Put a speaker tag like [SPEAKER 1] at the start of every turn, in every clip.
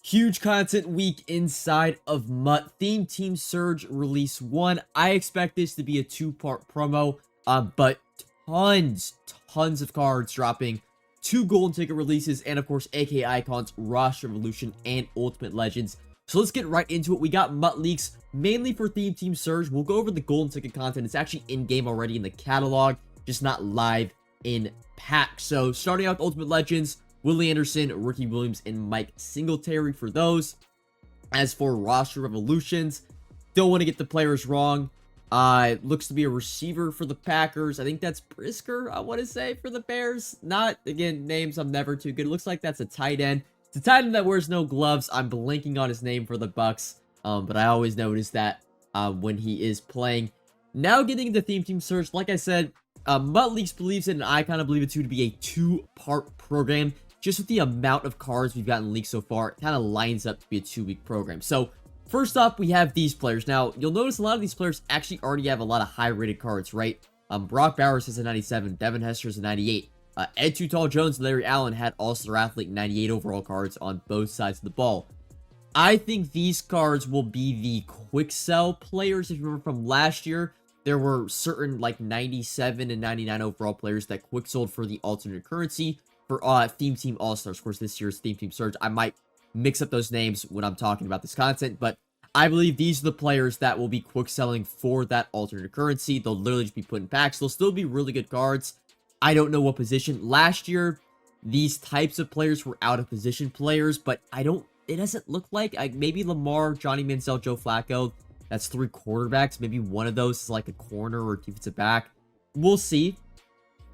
[SPEAKER 1] Huge content week inside of MUT. Theme Team Surge Release 1. I expect this to be a two-part promo, but tons of cards dropping. 2 golden ticket releases, and of course, AK Icons, Roster Revolution, and Ultimate Legends. So let's get right into it. We got MUT leaks, mainly for Theme Team Surge. We'll go over the golden ticket content. It's actually in-game already in the catalog, just not live in pack. So starting out with Ultimate Legends, Willie Anderson, Ricky Williams, and Mike Singletary for those. As for roster revolutions, don't want to get the players wrong. Looks to be a receiver for the Packers. I think that's Brisker, I want to say, for the Bears. Not, again, names I'm never too good. It looks like that's a tight end. It's a tight end that wears no gloves. I'm blanking on his name for the Bucks, but I always notice that when he is playing. Now getting into Theme Team Surge, like I said, MUT Leaks believes it, and I kind of believe it too, to be a two-part program. Just with the amount of cards we've gotten leaked so far, it kind of lines up to be a 2-week program. So, first up, we have these players. Now, you'll notice a lot of these players actually already have a lot of high-rated cards, right? Brock Bowers has a 97, Devin Hester has a 98. Ed Too Tall Jones and Larry Allen had All-Star Athlete 98 overall cards on both sides of the ball. I think these cards will be the quick sell players. If you remember from last year, there were certain like 97 and 99 overall players that quick sold for the alternate currency for Theme Team All-Stars. Of course, this year's Theme Team Surge. I might mix up those names when I'm talking about this content, but I believe these are the players that will be quick selling for that alternate currency. They'll literally just be put in packs. They'll still be really good cards. I don't know what position. Last year, these types of players were out of position players, but it doesn't look like, maybe Lamar, Johnny Manziel, Joe Flacco. That's 3 quarterbacks. Maybe one of those is like a corner or defensive back. We'll see.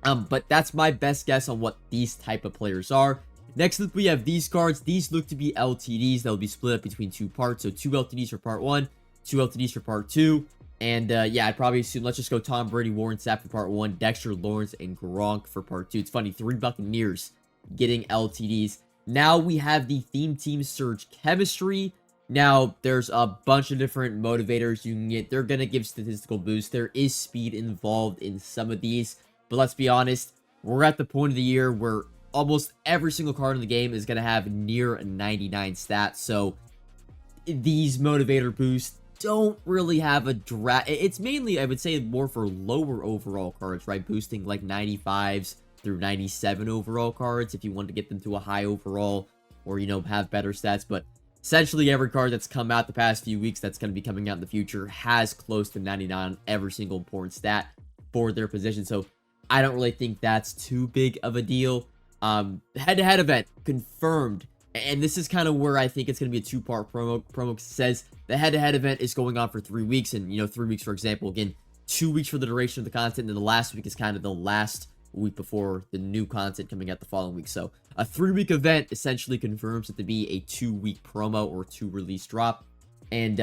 [SPEAKER 1] But that's my best guess on what these type of players are. Next up, we have these cards. These look to be LTDs that will be split up between 2 parts. So 2 LTDs for part 1, 2 LTDs for part 2. And yeah, I'd probably assume, let's just go Tom Brady, Warren Sapp for part 1, Dexter Lawrence, and Gronk for part 2. It's funny, 3 Buccaneers getting LTDs. Now we have the Theme Team Surge Chemistry. Now, there's a bunch of different motivators you can get. They're going to give statistical boost. There is speed involved in some of these. But let's be honest, we're at the point of the year where almost every single card in the game is going to have near 99 stats. So these motivator boosts don't really have a it's mainly, I would say, more for lower overall cards, right? Boosting like 95s through 97 overall cards if you want to get them to a high overall or, you know, have better stats. But essentially every card that's come out the past few weeks that's going to be coming out in the future has close to 99 every single important stat for their position. So I don't really think that's too big of a deal. Head-to-head event confirmed, and this is kind of where I think it's going to be a 2-part promo. Says the head-to-head event is going on for 3 weeks, and, you know, 3 weeks, for example, again, 2 weeks for the duration of the content, and then the last week is kind of the last week before the new content coming out the following week. So a 3-week event essentially confirms it to be a 2-week promo or 2 release drop, and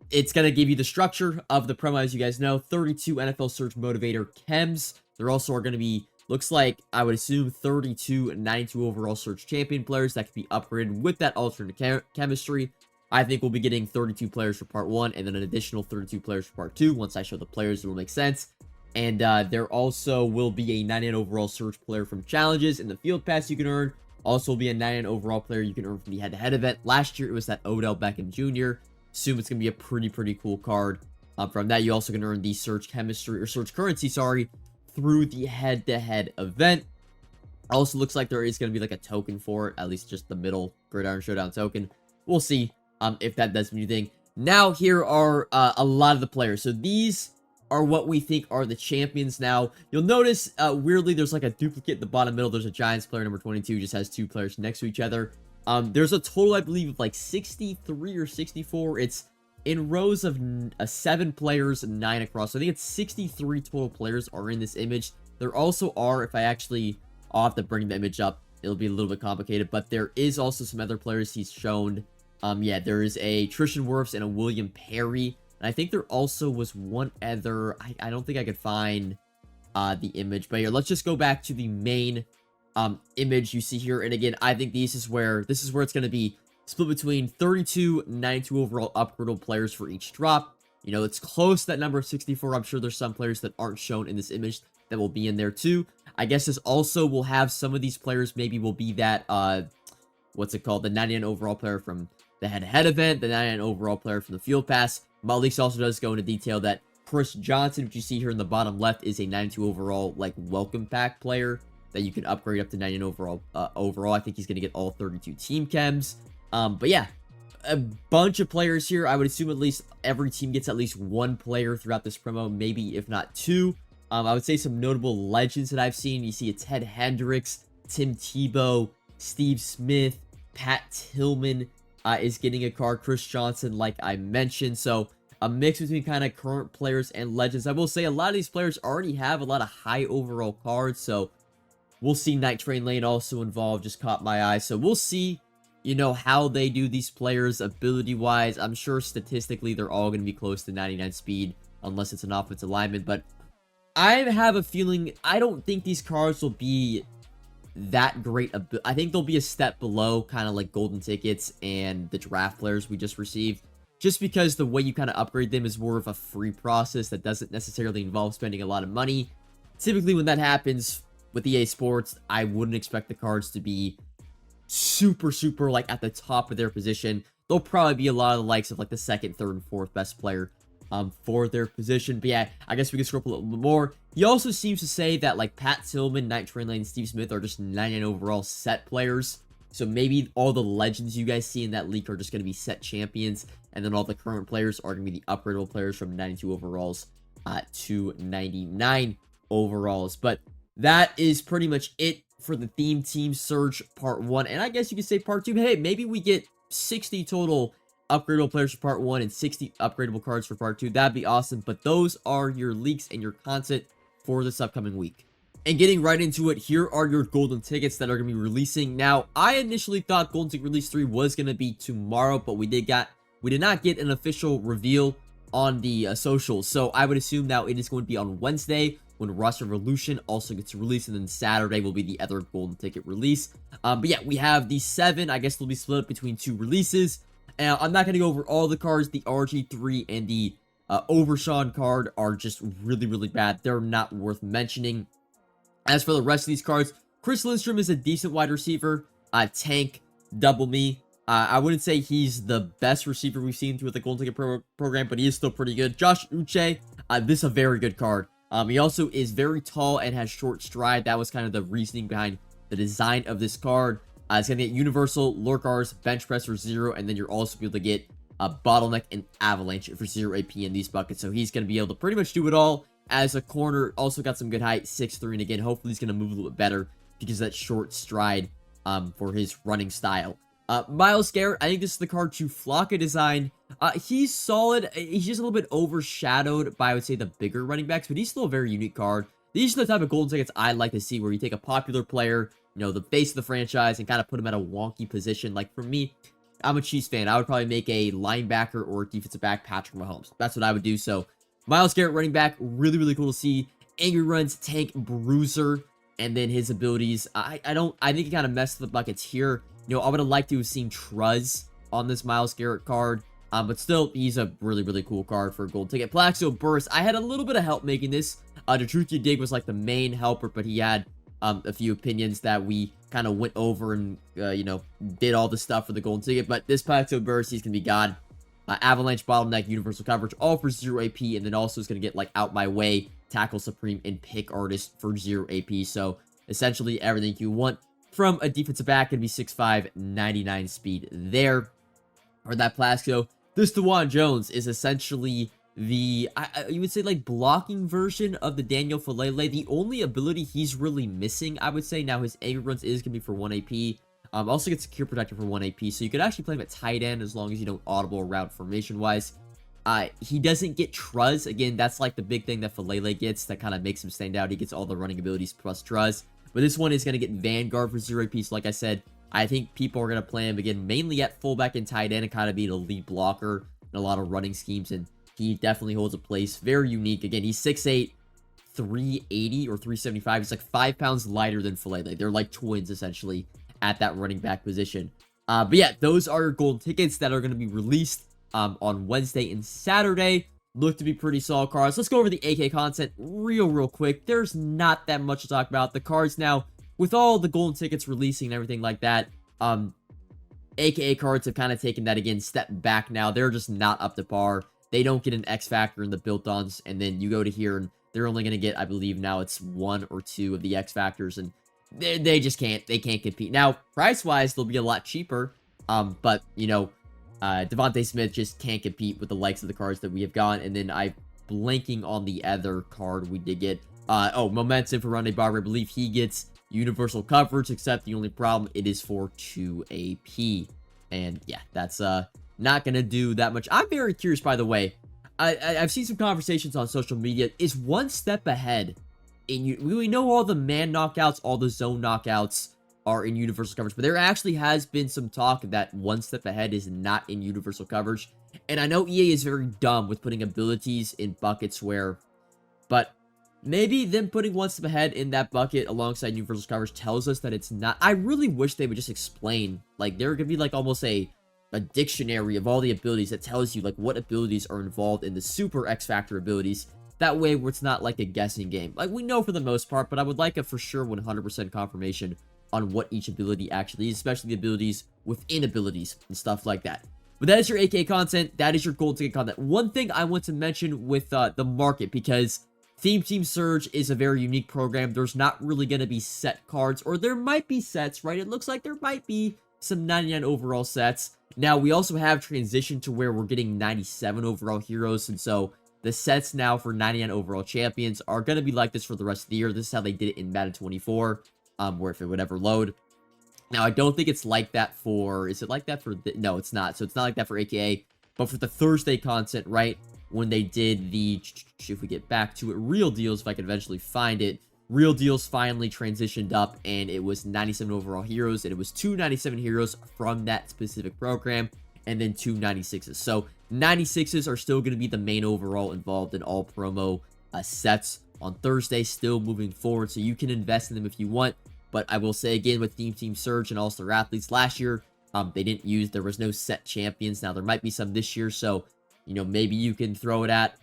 [SPEAKER 1] it's going to give you the structure of the promo. As you guys know, 32 NFL Surge Motivator chems. There also are going to be, looks like, I would assume, 32 and 92 overall Surge Champion players that can be upgraded with that alternate chemistry. I think we'll be getting 32 players for part 1 and then an additional 32 players for part 2. Once I show the players, it will make sense. And there also will be a 99 overall Surge player from challenges in the field pass you can earn. Also will be a 99 overall player you can earn from the head-to-head event. Last year, it was that Odell Beckham Jr. Assume it's going to be a pretty cool card. From that, you also can earn the Surge Chemistry, or Surge Currency, sorry, through the head-to-head event. Also looks like there is going to be like a token for it, at least just the middle Gridiron Showdown token. We'll see if that does anything. Now, here are a lot of the players. So these are what we think are the champions now. You'll notice, weirdly, there's like a duplicate in the bottom middle. There's a Giants player, number 22, just has 2 players next to each other. There's a total, I believe, of like 63 or 64. It's in rows of 7 players, 9 across. So I think it's 63 total players are in this image. There also are, if I'll have to bring the image up, it'll be a little bit complicated, but there is also some other players he's shown. Yeah, there is a Tristan Wirfs and a William Perry. And I think there also was one other, I don't think I could find the image, but here, let's just go back to the main image you see here. And again, I think this is where it's going to be split between 32, 92 overall upgradable players for each drop. You know, it's close to that number of 64. I'm sure there's some players that aren't shown in this image that will be in there too. I guess this also will have some of these players maybe will be that what's it called, the 99 overall player from the head-to-head event, the 99 overall player from the field pass. Mod Leaks also does go into detail that Chris Johnson, which you see here in the bottom left, is a 92 overall, like, welcome pack player that you can upgrade up to 99 overall. I think he's going to get all 32 team chems. But yeah, a bunch of players here. I would assume at least every team gets at least one player throughout this promo, maybe if not two. I would say some notable legends that I've seen. You see a Ted Hendricks, Tim Tebow, Steve Smith, Pat Tillman is getting a card. Chris Johnson, like I mentioned. So a mix between kind of current players and legends. I will say a lot of these players already have a lot of high overall cards. So we'll see. Night Train Lane also involved, just caught my eye. So we'll see, you know, how they do these players ability-wise. I'm sure statistically they're all going to be close to 99 speed unless it's an offensive lineman. But I have a feeling, I don't think these cards will be that great. I think they'll be a step below kind of like golden tickets and the draft players we just received. Just because the way you kind of upgrade them is more of a free process that doesn't necessarily involve spending a lot of money. Typically when that happens with EA Sports, I wouldn't expect the cards to be super like at the top of their position. They'll probably be a lot of the likes of like the second, third, and fourth best player for their position. But yeah, I guess we can scroll up a little bit more. He also seems to say that like Pat Tillman, Night Train Lane, and Steve Smith are just 99 overall set players. So maybe all the legends you guys see in that leak are just going to be set champions, and then all the current players are going to be the upgradable players from 92 overalls to 99 overalls. But that is pretty much it for the Theme Team Surge Part 1. And I guess you could say Part 2, hey, maybe we get 60 total upgradable players for Part 1 and 60 upgradable cards for Part 2. That'd be awesome. But those are your leaks and your content for this upcoming week. And getting right into it, here are your golden tickets that are going to be releasing. Now, I initially thought Golden Ticket Release 3 was going to be tomorrow, but we did not get an official reveal on the socials. So I would assume now it is going to be on Wednesday when Roster Revolution also gets released, and then Saturday will be the other golden ticket release. But yeah, we have the 7. I guess they'll be split up between 2 releases. And I'm not going to go over all the cards. The RG3 and the Overshawn card are just really bad. They're not worth mentioning. As for the rest of these cards, Chris Lindstrom is a decent wide receiver. Tank, double me. I wouldn't say he's the best receiver we've seen through the Golden Ticket program, but he is still pretty good. Josh Uche, this is a very good card. He also is very tall and has short stride. That was kind of the reasoning behind the design of this card. It's going to get Universal, Lurkars, Bench Press for 0, and then you're also able to get a Bottleneck and Avalanche for 0 AP in these buckets. So he's going to be able to pretty much do it all. As a corner, also got some good height, 6'3", and again, hopefully he's going to move a little bit better because of that short stride for his running style. Myles Garrett, I think this is the card to Flocka design. He's solid. He's just a little bit overshadowed by, I would say, the bigger running backs, but he's still a very unique card. These are the type of golden tickets I like to see, where you take a popular player, you know, the face of the franchise, and kind of put him at a wonky position. Like, for me, I'm a Chiefs fan. I would probably make a linebacker or defensive back Patrick Mahomes. That's what I would do. So Myles Garrett, running back, really cool to see. Angry Runs, Tank, Bruiser, and then his abilities. I think he kind of messed with the buckets here. You know, I would have liked to have seen Truz on this Myles Garrett card. But still, he's a really cool card for a gold ticket. Plaxico Burst, I had a little bit of help making this. The Truth You Dig was like the main helper, but he had a few opinions that we kind of went over and, you know, did all the stuff for the golden ticket. But this Plaxico Burst, he's going to be God. Avalanche, Bottleneck, Universal Coverage, all for 0 AP, and then also is going to get, like, Out My Way, Tackle Supreme, and Pick Artist for 0 AP. So, essentially, everything you want from a defensive back can be 6'5", 99 speed there. Or that Plaxico. This DeJuan Jones is essentially the, you would say, like, blocking version of the Daniel Falele. The only ability he's really missing, I would say, now his Angry Runs is going to be for 1 AP. Also gets Secure Protector for 1 AP, so you could actually play him at tight end as long as you don't audible route formation-wise. He doesn't get Truz. Again, that's like the big thing that Falele gets that kind of makes him stand out. He gets all the running abilities plus Truz. But this one is going to get Vanguard for 0 AP, so like I said, I think people are going to play him, again, mainly at fullback and tight end and kind of be the lead blocker in a lot of running schemes, and he definitely holds a place. Very unique. Again, he's 6'8", 380 or 375. He's like 5 pounds lighter than Falele. They're like twins, essentially, at that running back position. But yeah, those are your golden tickets that are going to be released on Wednesday and Saturday. Look to be pretty solid cards. Let's go over the AK content real quick. There's not that much to talk about. The cards now, with all the golden tickets releasing and everything like that, AKA cards have kind of taken that, again, step back now. They're just not up to par. They don't get an X Factor in the built-ons, and then you go to here, and they're only going to get, I believe now it's 1 or 2 of the X Factors, and they just can't compete. Now, price-wise, they'll be a lot cheaper, but, you know, Devontae Smith just can't compete with the likes of the cards that we have gotten, and then I'm blanking on the other card we did get. Momentum for Ronde Barber. I believe he gets universal coverage, except the only problem, it is for 2 AP. And yeah, that's not gonna do that much. I'm very curious, by the way. I've seen some conversations on social media. Is one step ahead in we know all the man knockouts, all the zone knockouts are in universal coverage, but there actually has been some talk that one step ahead is not in universal coverage. And I know EA is very dumb with putting abilities in buckets where, but maybe them putting one step ahead in that bucket alongside universal coverage tells us that it's not. I really wish they would just explain, like, there could be like almost a dictionary of all the abilities that tells you like what abilities are involved in the super X Factor abilities. That way where it's not like a guessing game. Like, we know for the most part, but I would like a for sure 100% confirmation on what each ability actually is, especially the abilities within abilities and stuff like that. But that is your AK content. That is your gold ticket content. One thing I want to mention with the market, because Theme Team Surge is a very unique program. There's not really going to be set cards, or there might be sets, right? It looks like there might be some 99 overall sets. Now, we also have transitioned to where we're getting 97 overall heroes, and so the sets now for 99 overall champions are going to be like this for the rest of the year. This is how they did it in Madden 24, where if it would ever load. Now, I don't think it's like that for... Is it like that for... No, it's not. So, it's not like that for AKA. But for the Thursday content, right, when they did the... If we get back to it, Real Deals, if I can eventually find it, Real Deals finally transitioned up, and it was 97 overall heroes, and it was 2 97 heroes from that specific program, and then 2 96s. So, 96s are still going to be the main overall involved in all promo sets on Thursday, still moving forward, so you can invest in them if you want. But I will say again, with Theme Team Surge and All-Star Athletes last year, they didn't use, there was no set champions. Now, there might be some this year, so, you know, maybe you can throw it at.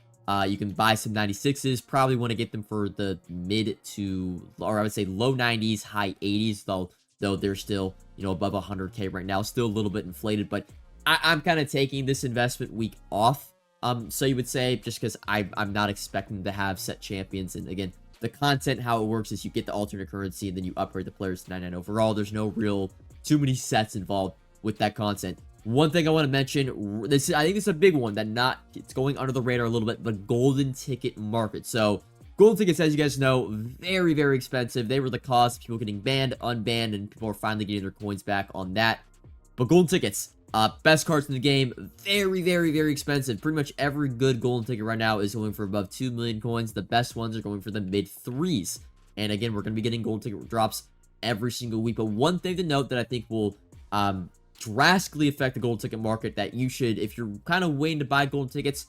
[SPEAKER 1] You can buy some 96s, probably want to get them for the mid to, or I would say low 90s, high 80s, though they're still, you know, above 100K right now, still a little bit inflated, but I'm kind of taking this investment week off, so you would say, just because I'm not expecting to have set champions. And again, the content, how it works is you get the alternate currency and then you upgrade the players to 99 overall. There's no real too many sets involved with that content. One thing I want to mention, I think this is a big one that it's going under the radar a little bit, the golden ticket market. So golden tickets, as you guys know, very, very expensive. They were the cause of people getting banned, unbanned, and people are finally getting their coins back on that. But golden tickets, best cards in the game, very, very, very expensive. Pretty much every good golden ticket right now is going for above 2 million coins. The best ones are going for the mid 3s. And again, we're going to be getting golden ticket drops every single week. But one thing to note that I think will drastically affect the golden ticket market, that you should, if you're kind of waiting to buy golden tickets,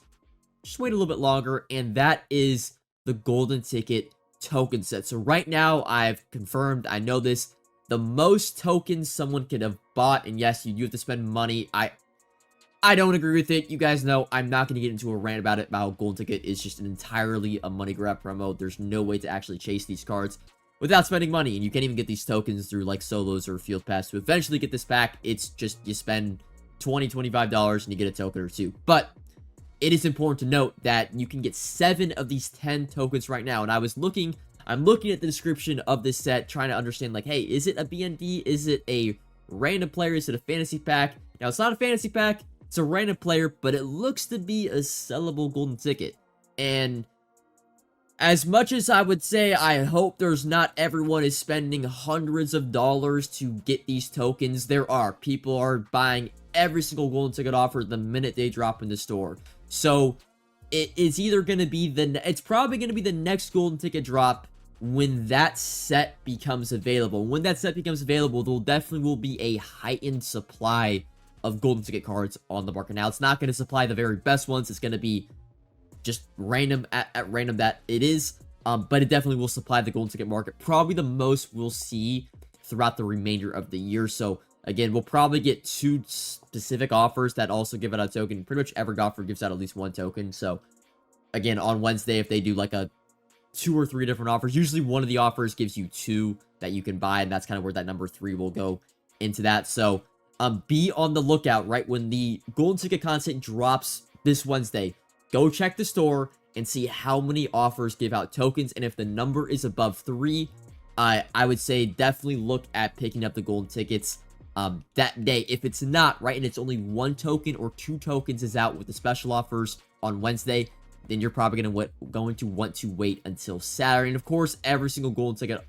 [SPEAKER 1] just wait a little bit longer. And that is the golden ticket token set. So right now, I've confirmed, I know this, the most tokens someone could have bought, and yes, you do have to spend money. I don't agree with it. You guys know I'm not going to get into a rant about it, about how golden ticket is just entirely a money grab promo. There's no way to actually chase these cards without spending money, and you can't even get these tokens through like solos or field pass to eventually get this back. It's just you spend $20, $25 and you get a token or 2. But it is important to note that you can get 7 of these 10 tokens right now, and I'm looking at the description of this set, trying to understand, like, hey, is it a BND? Is it a random player? Is it a fantasy pack? Now, it's not a fantasy pack. It's a random player, but it looks to be a sellable golden ticket. And as much as I would say, I hope not everyone is spending hundreds of dollars to get these tokens. People are buying every single golden ticket offer the minute they drop in the store. So it's either going to be it's probably going to be the next golden ticket drop when that set becomes available. When that set becomes available, there definitely will be a heightened supply of golden ticket cards on the market. Now, it's not going to supply the very best ones. It's going to be just random at random that it is, but it definitely will supply the golden ticket market. Probably the most we'll see throughout the remainder of the year. So again, we'll probably get 2 specific offers that also give out a token. Pretty much every offer gives out at least 1 token. So again, on Wednesday, if they do like a 2 or 3 different offers, usually one of the offers gives you 2 that you can buy, and that's kind of where that number 3 will go into that. So Be on the lookout, right? When the golden ticket content drops this Wednesday, go check the store and see how many offers give out tokens. And if the number is above 3, I would say definitely look at picking up the golden tickets that day. If it's not, right, and it's only 1 token or 2 tokens is out with the special offers on Wednesday, then you're probably going to want to wait until Saturday. And of course, every single golden ticket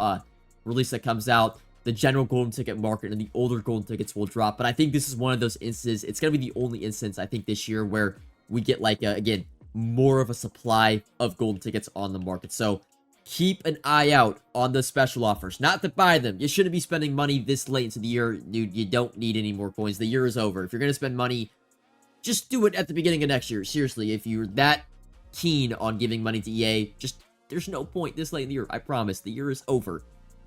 [SPEAKER 1] release that comes out, the general golden ticket market and the older golden tickets will drop. But I think this is one of those instances. It's going to be the only instance, I think, this year where we get, like, again, more of a supply of golden tickets on the market. So keep an eye out on the special offers. Not to buy them. You shouldn't be spending money this late into the year. Dude, you don't need any more coins. The year is over. If you're going to spend money, just do it at the beginning of next year. Seriously, if you're that keen on giving money to EA, just, there's no point this late in the year. I promise. The year is over.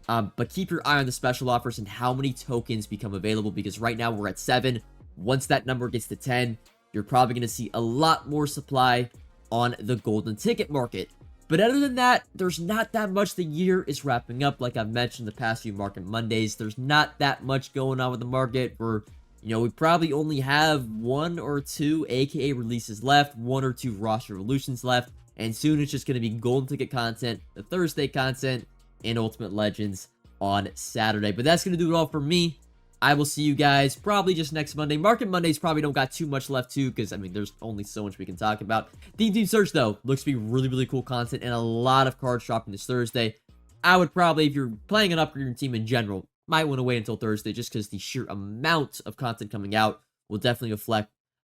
[SPEAKER 1] But keep your eye on the special offers and how many tokens become available, because right now we're at 7. Once that number gets to 10, you're probably going to see a lot more supply on the golden ticket market. But other than that, there's not that much. The year is wrapping up. Like I've mentioned the past few Market Mondays, there's not that much going on with the market. We probably only have 1 or 2 AKA releases left, 1 or 2 roster evolutions left, and soon it's just going to be golden ticket content, the Thursday content, and Ultimate Legends on Saturday. But that's going to do it all for me. I will see you guys probably just next Monday. Market Mondays probably don't got too much left too, because, I mean, there's only so much we can talk about. Theme Team Search, though, looks to be really, really cool content and a lot of cards dropping this Thursday. I would probably, if you're playing an upgrading team in general, might want to wait until Thursday just because the sheer amount of content coming out will definitely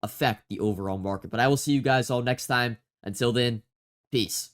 [SPEAKER 1] affect the overall market. But I will see you guys all next time. Until then, peace.